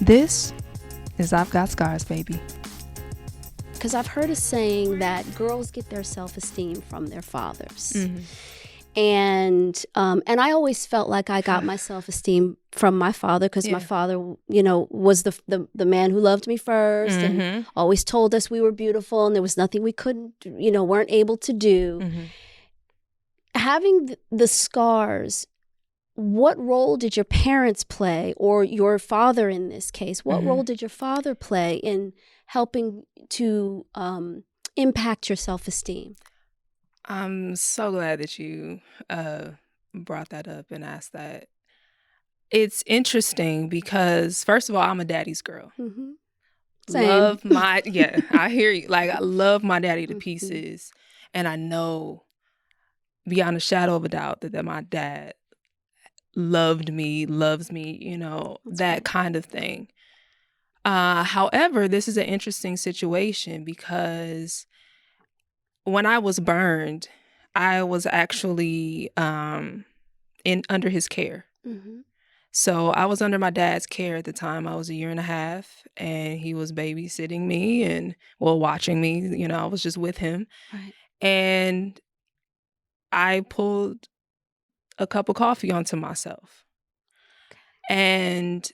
This is I've Got Scars, baby. Because I've heard a saying that girls get their self-esteem from their fathers. Mm-hmm. And I always felt like I got my self-esteem from my father because my father, was the man who loved me first and always told us we were beautiful and there was nothing we couldn't, weren't able to do. Mm-hmm. Having the scars, what role did your parents play, or your father in this case? What role did your father play in helping to impact your self-esteem? I'm so glad that you brought that up and asked that. It's interesting because, first of all, I'm a daddy's girl. Mm-hmm. Love my, I hear you. Like, I love my daddy to pieces. And I know beyond a shadow of a doubt that my dad loved me, loves me, That's that right. kind of thing. However, this is an interesting situation because when I was burned, I was actually under his care. Mm-hmm. So I was under my dad's care at the time. I was 1.5 years, and he was babysitting me and, watching me. I was just with him. Right. And I pulled a cup of coffee onto myself. And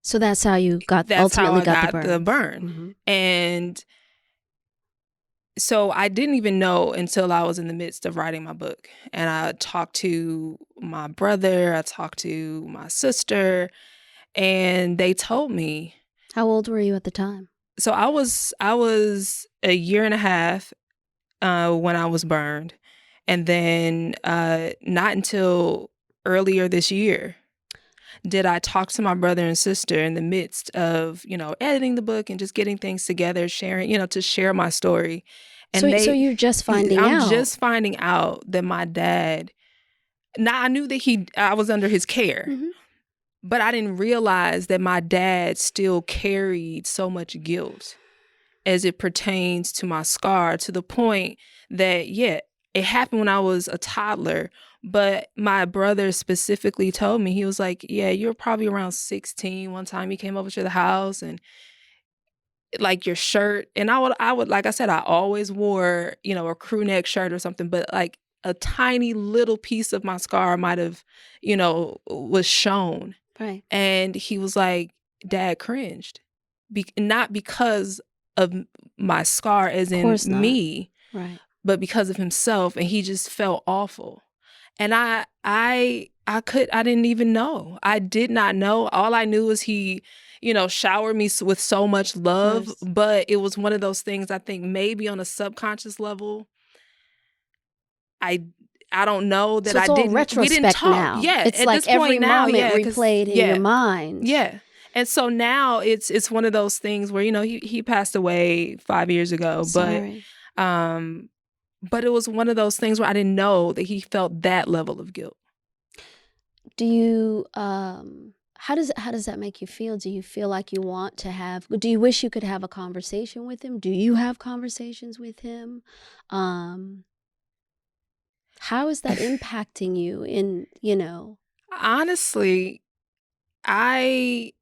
so that's how you got that's ultimately how I got got the burn. Mm-hmm. And so I didn't even know until I was in the midst of writing my book. And I talked to my brother, I talked to my sister, and they told me. How old were you at the time? So I was 1.5 years when I was burned. And then not until earlier this year did I talk to my brother and sister in the midst of, editing the book and just getting things together, sharing, to share my story. And so you're just finding out. I'm just finding out that my dad, now I knew that I was under his care, but I didn't realize that my dad still carried so much guilt as it pertains to my scar, to the point that, it happened when I was a toddler, but my brother specifically told me, he was like, you're probably around 16. One time he came over to the house and like your shirt, and I would, like I said, I always wore, a crew neck shirt or something, but like a tiny little piece of my scar might have, was shown. Right. And he was like, Dad cringed. Not because of my scar as in me, right, but because of himself, and he just felt awful. And I didn't even know. I did not know. All I knew was he, showered me with so much love, but it was one of those things, I think maybe on a subconscious level, I don't know that so it's I all didn't. Retrospect we didn't talk. now. Yeah, it's at like this point every now, moment replayed in your mind. Yeah. And so now it's one of those things where, he passed away 5 years ago. Sorry. But it was one of those things where I didn't know that he felt that level of guilt. Do you how does that make you feel? Do you feel like you want to have, do you wish you could have a conversation with him? Do you have conversations with him? How is that impacting you in, Honestly, the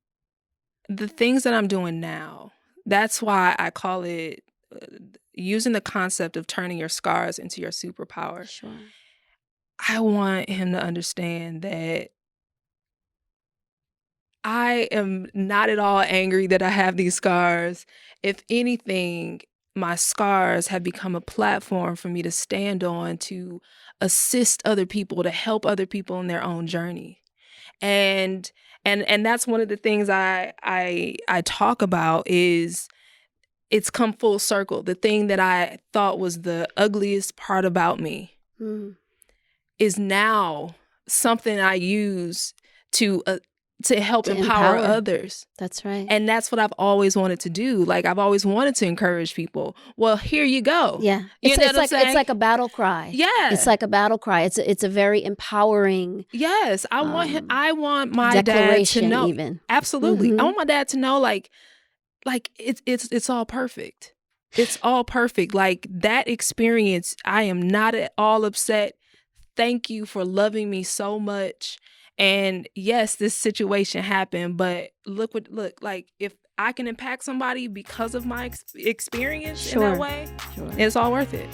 things that I'm doing now, that's why I call it using the concept of turning your scars into your superpower. Sure. I want him to understand that I am not at all angry that I have these scars. If anything, my scars have become a platform for me to stand on, to assist other people, to help other people in their own journey. And that's one of the things I talk about is it's come full circle. The thing that I thought was the ugliest part about me is now something I use to help empower others. That's right. And that's what I've always wanted to do. Like, I've always wanted to encourage people. Well, here you go. Yeah. It's like a battle cry. Yeah. It's like a battle cry. It's a very empowering. Yes. I want my dad to know. Even. Absolutely. I want my dad to know, like it's all perfect. It's all perfect. Like, that experience, I am not at all upset. Thank you for loving me so much. And yes, this situation happened, but look, like if I can impact somebody because of my experience in that way, it's all worth it.